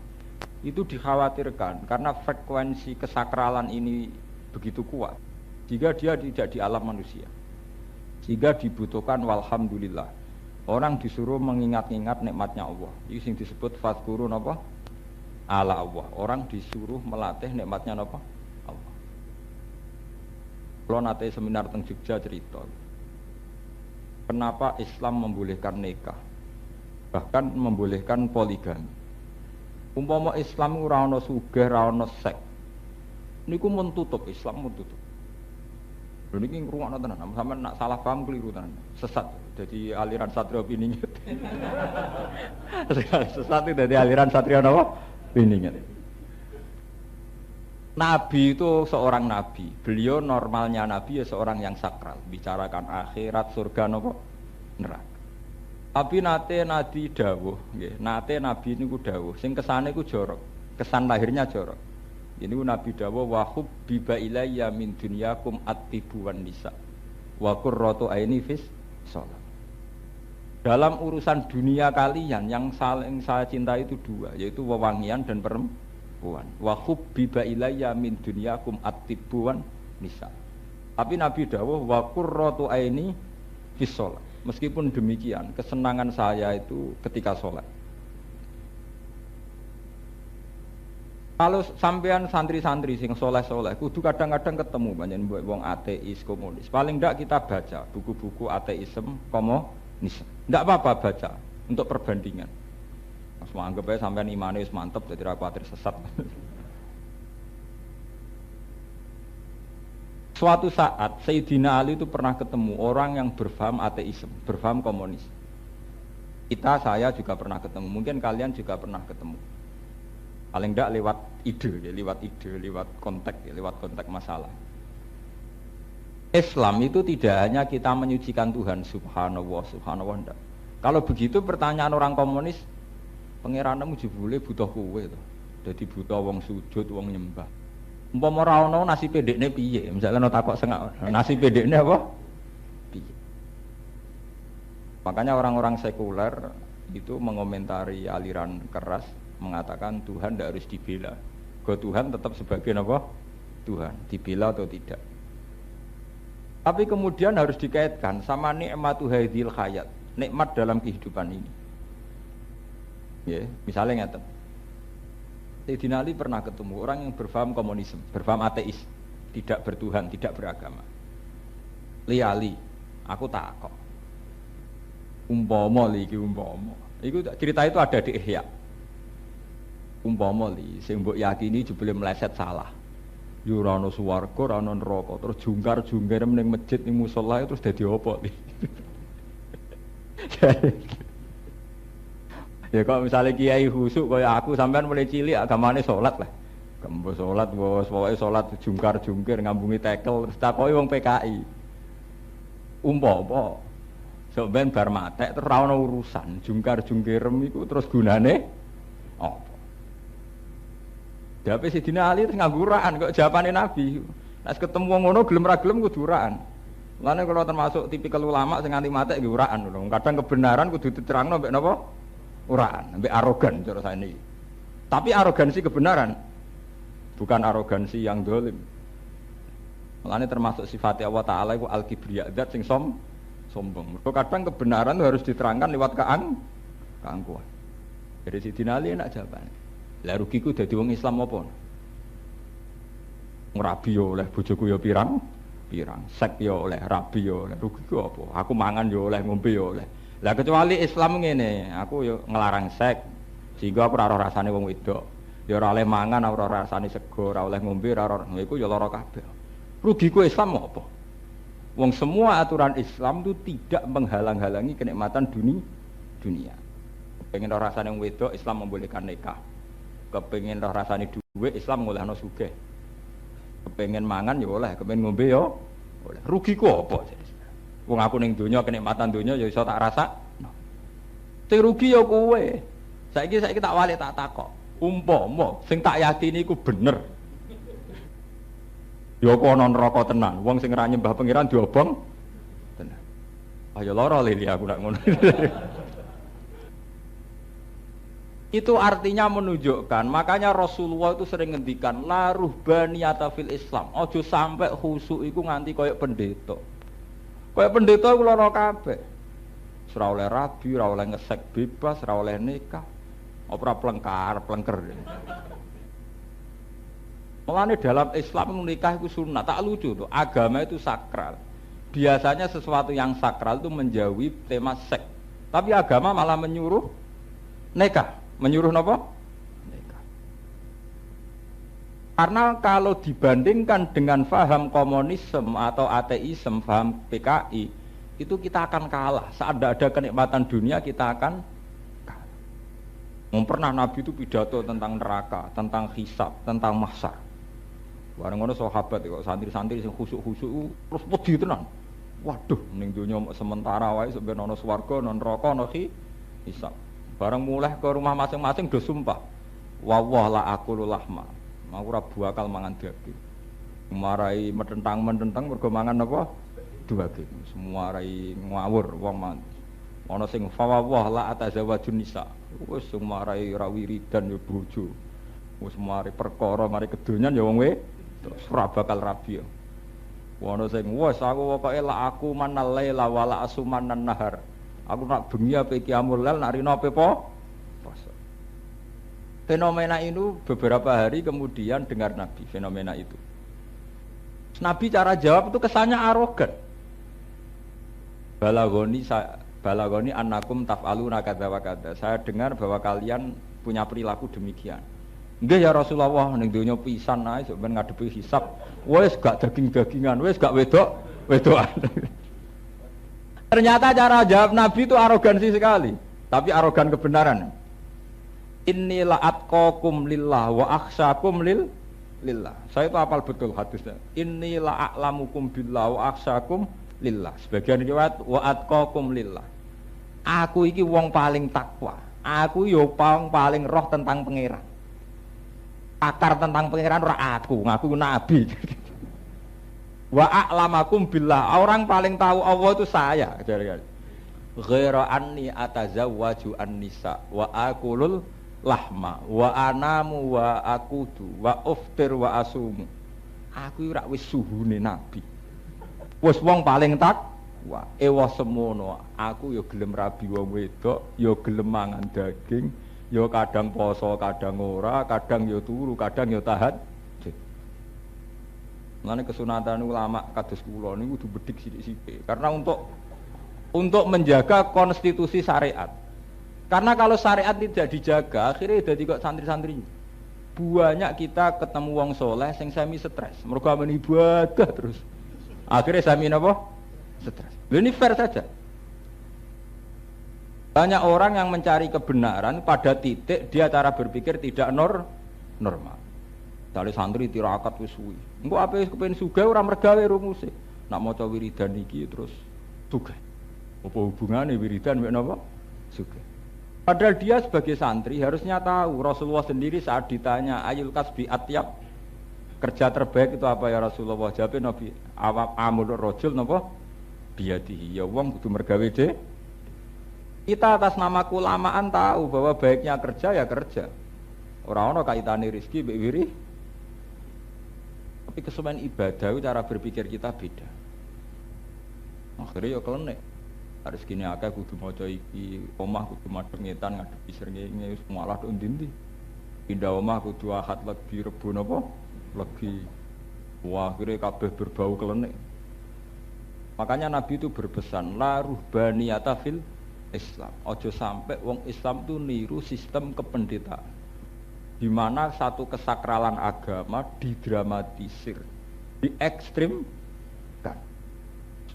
itu dikhawatirkan, karena frekuensi kesakralan ini begitu kuat, jika dia tidak di alam manusia. Sehingga dibutuhkan walhamdulillah. Orang disuruh mengingat-ingat nikmatnya Allah. Ini yang disebut fadhkurun apa? Ala Allah. Orang disuruh melatih nikmatnya apa? Allah. Kalau nanti seminar teng Jogja cerita. Kenapa Islam membolehkan nikah? Bahkan membolehkan poligami. Umpama Islam ora ana sugih, ora ana seks. Niku mun tutup, Islam mun tutup. Lho niki ngrungokno tenan, sampeyan nak salah paham keliru tenan. Sesat. Jadi aliran Satria Piningit. Sesat itu dari aliran Satria napa? Piningit. Nabi itu seorang nabi. Beliau normalnya nabi ya seorang yang sakral, bicarakan akhirat, surga nopo neraka. Tapi nate nabi dawuh, nggih. Nate nabi niku dawuh, sing kesane iku jorok. Kesan lahirnya jorok. Ini nabi dawuh wa hubbiba ilayya min dunyakum at-tibu wan nisa. Wa qurratu aini fis shalah. Dalam urusan dunia kalian yang saling saya cintai itu dua, yaitu wewangian dan perempuan. Wa hubbiba ilayya min dunyakum at-tibu wan nisa. Tapi nabi dawuh wa qurratu aini fis shalah. Meskipun demikian, kesenangan saya itu ketika sholat. Kalau sampean santri-santri sing soleh-soleh, kudu kadang-kadang ketemu banyak wong ateis, komunis. Paling tidak kita baca buku-buku ateisme, komunis. Tidak apa-apa baca untuk perbandingan. Mas anggap aja sampean imane wis mantep, jadi ra kuwatir sesat. Suatu saat Sayyidina Ali itu pernah ketemu orang yang berfaham ateisme, berfaham komunis. Saya juga pernah ketemu, mungkin kalian juga pernah ketemu. Paling tidak lewat ide, lewat konteks masalah. Islam itu tidak hanya kita menyucikan Tuhan, subhanallah, enggak. Kalau begitu pertanyaan orang komunis, pangeranmu jebule butuh kowe to. Dadi butuh wong sujud, wong nyembah. Umpama ora ana nasibe ndekne piye? Misalnya ana takok sengak, nasibe ndekne apa? Piye? Makanya orang-orang sekuler itu mengomentari aliran keras, mengatakan Tuhan tidak harus dibela. Tuhan tetap sebagai apa? Tuhan, dibela atau tidak. Tapi kemudian harus dikaitkan sama nikmatu hadhil hayat, nikmat dalam kehidupan ini. Ya, misalnya ngeten. Sayyidina Ali pernah ketemu orang yang berfaham komunisme, berfaham ateis, tidak bertuhan, tidak beragama. Ali, aku takok. Umpama iki umpama. Iku cerita itu ada di Ihya. Umpama sing mbok yakini jebule meleset salah. Yo ora ana swarga, ora ana neraka, terus jungkar-jungkir ning masjid ning musala terus dadi apa li? Ya kok misalnya kiai khusuk kaya aku sampean mulai cilik agamane salat lah. Gembo salat bos, pokoke salat jungkar-jungkir ngambungi tekel terus takoki wong PKI. Umpama sok ben bar matek terus ora ana urusan, jungkar-jungkirem iku terus gunane apa? Dape Sidina Ali terus nganggo uraan kok jawabane Nabi. Nek ketemu wong ngono gelem ra gelem kudu uraan. Lane kalau termasuk tipikal ulama sing nganti matek nggih uraan lho. Kadang kebenaran kudu diterangno mbek napa? Uraan, mbek arogan cara sakniki. Tapi arogansi kebenaran bukan arogansi yang dolim. Mulane termasuk sifatnya Allah Ta'ala itu al-kibriya, zat sing sombong. Mergo kadang kebenaran itu harus diterangkan lewat keangkuhan. Jadi Sidina Ali enak jawabane. Lah rugiku dadi wong Islam apa? Ngrabi yo oleh bojoku yo pirang, sek yo oleh, rabi yo oleh. Rugiku apa? Aku mangan yo oleh, ngombe yo oleh. Lah kecuali Islam ngene, aku yo ngelarang seks, sehingga aku ora roh rasane wong wedok. Ya ora oleh mangan, ora roh rasane sego, ora oleh ngombe, ora roh iku ya lara kabeh. Rugiku Islam apa? Wong semua aturan Islam itu tidak menghalang-halangi kenikmatan dunia. Pengen roh rasane wong wedok, Islam membolehkan nikah. Kepengen roh rasane dhuwit, Islam ngolehno sugih. Kepengen mangan ya oleh, kepengen ngombe ya oleh. Rugiku apa? Wong aku ning donya kenikmatan donya ya iso tak rasa. Sing rugi ya kowe. Saiki tak walik tak takok. Umpama sing tak yakini iku bener. Ya kok ana neraka tenan. Wong sing ora nyembah pangeran diobong tenan. Ayo lara lili aku nak ngono. Itu artinya menunjukkan, makanya Rasulullah itu sering ngendikan la ruhbaniyata fil Islam. Aja sampai khusuk iku nganti koyo pendeta. Kayak pendeta aku lara kabeh. Ora oleh rabi, ora oleh ngesek bebas, ora oleh nikah. Ora plengker. Mulane dalam Islam nikah itu sunnah, tak lucu tuh. Agama itu sakral. Biasanya sesuatu yang sakral itu menjauhi tema seks. Tapi agama malah menyuruh nikah. Menyuruh napa? Nikah. Karena kalau dibandingkan dengan faham komunisme atau ateisme, faham PKI, itu kita akan kalah. Saat ada kenikmatan dunia kita akan kalah. Pernah Nabi itu pidato tentang neraka, tentang hisab, tentang mahsyar. Bareng ngono sahabat kok santri-santri sing khusuk-khusuk terus wedi tenan. Waduh, ning donya sementara wae sampe ana swarga, ana neraka, ana hisab. Bareng mulai ke rumah masing-masing do sumpah. Wallah la aqulu lahma. Aku ora bakal mangan daging. Marai mententang mergo mangan apa? Daging. Semua rai ngawur wong man. Ana sing fawwah la atazawajun nisa. Wis marai ra wiridan ya bojo. Wis mari perkara mari kedonyan ya wong terus ora bakal rabi. Ana sing wis aku pokoke la aku manal laila wala asumanan nahar. Aku nak bengi apa iki amul lail nak rino apa poso. Fenomena itu beberapa hari kemudian dengar Nabi fenomena itu. Nabi cara jawab itu kesannya arogan. Balagoni annakum taf'aluna kadza wa kadza. Saya dengar bahwa kalian punya perilaku demikian. Nggih ya Rasulullah ning donya pisan ae sok ben ngadepi hisab. Wis gak daging-dagingan, wis gak wedokan. Ternyata cara jawab Nabi itu arogansi sekali, tapi arogan kebenaran. Inni la atqakum lillah wa akhsyakum lillah. Saya itu hafal betul hadisnya. Inni la a'lamukum billah wa akhsyakum lillah. Sebagian riwayat wa atqakum lillah. Aku iki wong paling takwa. Aku yo paling roh tentang pangeran. Pakar tentang pangeran ora aku, ngaku nabi. Wa a'lamakum billah. Orang paling tahu Allah itu saya. Ghaira anni atazawwaju an-nisa wa akulul lahma wa anamu wa akudu wa uftir wa asumu. Aku ora wis suhune nabi. Wis wong paling takwa. Ewa semono. Aku ya gelem rabi wong wedok, ya gelem mangan daging, ya kadang poso, kadang ora, kadang ya turu, kadang ya tahajud. Mengenai kesunatan ulama kados kula niku kudu bedik sithik-sithik. Karena untuk menjaga konstitusi syariat. Karena kalau syariat tidak dijaga, akhirnya jadi kok santri-santri. Banyak kita ketemu wong soleh sing semi stres, mergo amen ibadah terus. Akhirnya sami napa? Stres. Ini fair saja. Banyak orang yang mencari kebenaran pada titik dia cara berpikir tidak normal. Dari santri tirakat wis suwi. Engko ape kepen sugih ora mergawe rumuse. Nak maca wiridan iki terus sugih. Apa hubungane wiridan mek napa? Sugih. Padahal dia sebagai santri harusnya tahu. Rasulullah sendiri saat ditanya ayul kasbi atyab, kerja terbaik itu apa ya Rasulullah? Jawab Nabi, amul rajul napa? Biyadihi. Ya wong kudu mergawe dhewe. Kita atas nama keulamaan tahu bahwa baiknya kerja ya kerja. Ora ana kaitane rezeki mbek wiri. Tapi kesuwen ibadah cara berpikir kita beda. Akhirnya ya klenek. Harus gini akeh kudu maca iki, omah kudu madhep ngetan ngadepi srengenge wis malah tok ndi-ndi. Pindah omah kudu ahad legi Rebo napa? Legi. Wah, akhirnya kabeh berbau klenek. Makanya Nabi itu berpesan la ruhbaniyata fil Islam. Ojo sampai wong Islam itu niru sistem kependetaan. Di mana satu kesakralan agama didramatisir, diekstrimkan.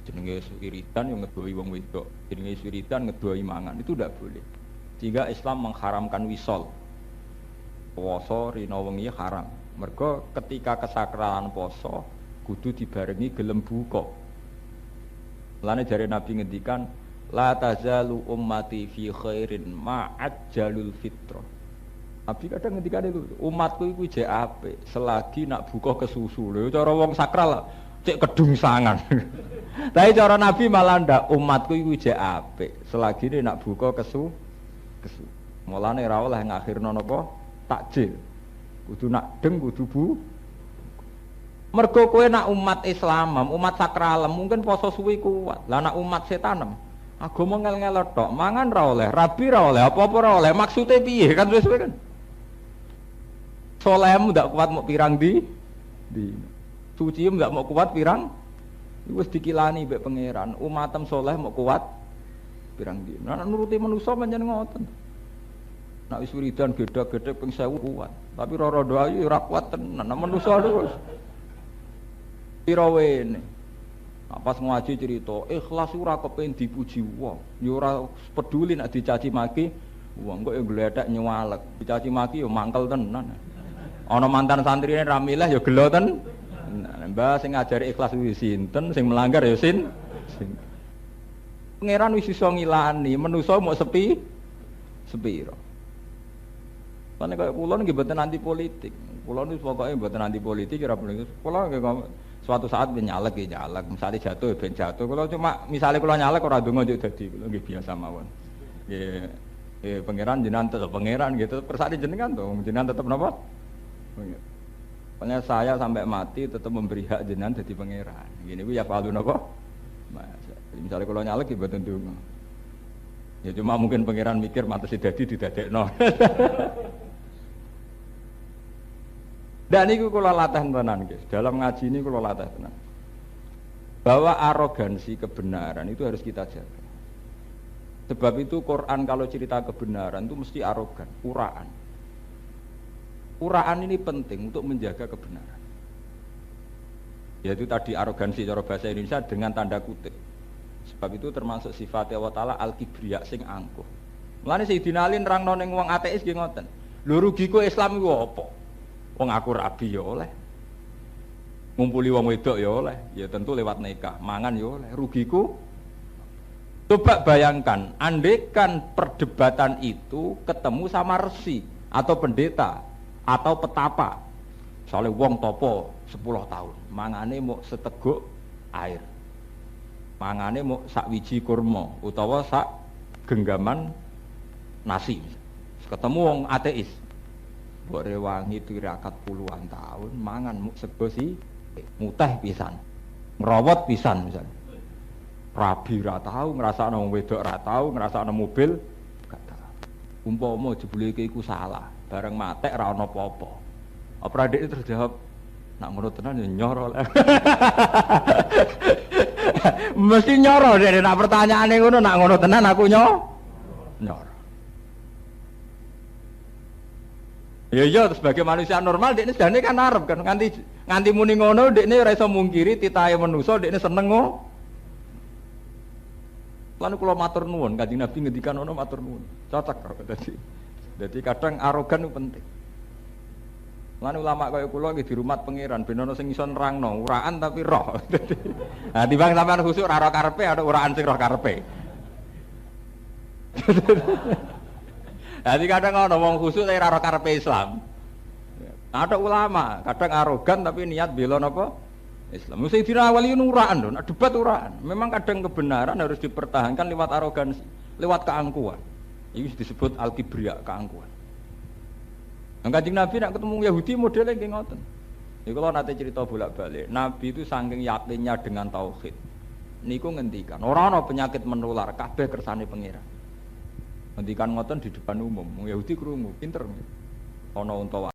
Jenenge wiridan yang ngedoi wong wedok, jenenge wiridan ngedoi mangan, itu tidak boleh. Jika Islam mengharamkan wisol, poso rino wengi haram. Mergo ketika kesakralan poso kudu dibarengi gelem buka. Lane jare Nabi ngendikan la tazalu ummati fi khairin ma'ajjalul fitrah. Nabi kadang ngendikan itu, umatku iku jek apik selagi nak buka kesusu. Lho cara wong sakral cek kedungsangan. Tapi cara Nabi malah ndak, umatku iku jek apik selagi nak buka kesu. Mulane ra oleh ngakhirno napa? Takjil. Kudu nak deng kudu bu. Mergo kowe nak umat Islam, umat sakral mungkin poso suwi kuat. Lah nak umat setanem, agama ngel-ngel tok, mangan ra oleh, rabi ra oleh, apa-apa ra oleh. Maksude piye kan suwe-suwe kan? Solehmu ndak kuat mau pirang di sucimu ndak mau kuat pirang wis dikilani mbek pangeran. Umatem soleh mau kuat pirang di. Nah nuruti manusa pancen ngoten. Nak wis wiridan gedhe-gedhe ping 1000 kuat, tapi rodo ayu ora kuat tenan. Manusa terus pira wene. Pas ngaji cerita, ikhlas ora kepen dipuji wong. Ya ora peduli nek dicaci maki wong kok yang gledek nyuwalek. Dicaci maki ya mangkel tenan. Ana mantan santrine ra milih ya gelo Mbah sing ngajari ikhlas kuwi sinten, sing melanggar ya sinten. Pangeran wis iso ngilani, manusa mau sepiro. Kan kaya kula nggih mboten anti politik. Kula niku pokoke mboten anti politik ora boleh. Kula nggih suatu saat ben nyalek ya nyalek, misale jatuh ben jatuh. Kula cuma misale kula nyalek ora ndonga njuk dadi kula nggih biasa mawon. Nggih pangeran jenengan tetep pangeran gitu. Persane jenengan to, jenengan tetep napa? Pokoknya saya sampai mati tetap memberi hak jenengan dadi pangeran. Gini ku ya palu napa? Misalnya kalau nyalek ya mboten ndonga. Ya cuma mungkin pangeran mikir mata si dadi didadekno. Dan ini kula latih tenan guys. Dalam ngaji ini kula latih tenan. Bahwa arogansi kebenaran itu harus kita jaga. Sebab itu Quran kalau cerita kebenaran itu mesti arogan, uraan. Uraan ini penting untuk menjaga kebenaran. Yaitu tadi arogansi cara bahasa Indonesia dengan tanda kutip. Sebab itu termasuk sifat Allah Ta'ala al-kibriya sing angkuh. Mulane Sayyidina Ali nerangno ning wong ateis nggih ngoten. Lho rugiku Islam iku apa? Wong aku rabi ya oleh. Ngumpuli wong wedok ya oleh. Ya tentu lewat nikah, mangan ya oleh. Rugiku. Coba bayangkan, andaikan perdebatan itu ketemu sama resi atau pendeta atau petapa. Soalnya wong topo 10 tahun, mangane mau seteguk air. Mangane mau sak wiji kurma utawa sak genggaman nasi. Ketemu wong ateis. Mbok rewangi tirakat puluhan tahun mangan muk sego si muteh pisan. Ngerawat pisan misalnya. Rabi ra tau, ngrasakno wong wedok ra tau, ngrasakno mobil gak tau. Umpama jebule iki iku salah, bareng matek ra ono apa-apa. Apa dhek terus jawab, nak ngono tenan ya nyoro lah. Mesti nyoro dhek nak pertanyaane ngono, nak ngono tenan aku nyoro. Ya sebagai manusia normal dekne sedane kan arep kan nganti muni ngono dekne ora iso mungkiri titahe manusa dekne seneng ngono. Lan kula matur nuwun Kanjeng Nabi ngendikan ono matur nuwun. Cocok karo dadi. Dadi kadang arogan itu penting. Lan ulama kaya kula nggih dirumat pangeran ben ono sing iso nerangno, uraan tapi roh. Nah, timbang sampean khusuk ora roh karepe ada uraan sing roh karepe. Jadi kadang ono wong khusuk tapi ora roh karepe Islam. Ada ulama, kadang arogan tapi niat bela napa? Islam. Mesti dirawali uraan lho, debat uraan. Memang kadang kebenaran harus dipertahankan lewat arogansi, lewat keangkuhan. Ini disebut al-kibriya, keangkuhan. Kanjeng Nabi nak ketemu Yahudi modelnya nggih ngoten. Niku kalau nate cerita bolak-balik, Nabi itu saking yakinnya dengan tauhid. Niku ngendikan, ora ana penyakit menular, kabeh kersane pangeran. Ngendikan ngoten di depan umum, Yahudi krungu, pinter. Ana unta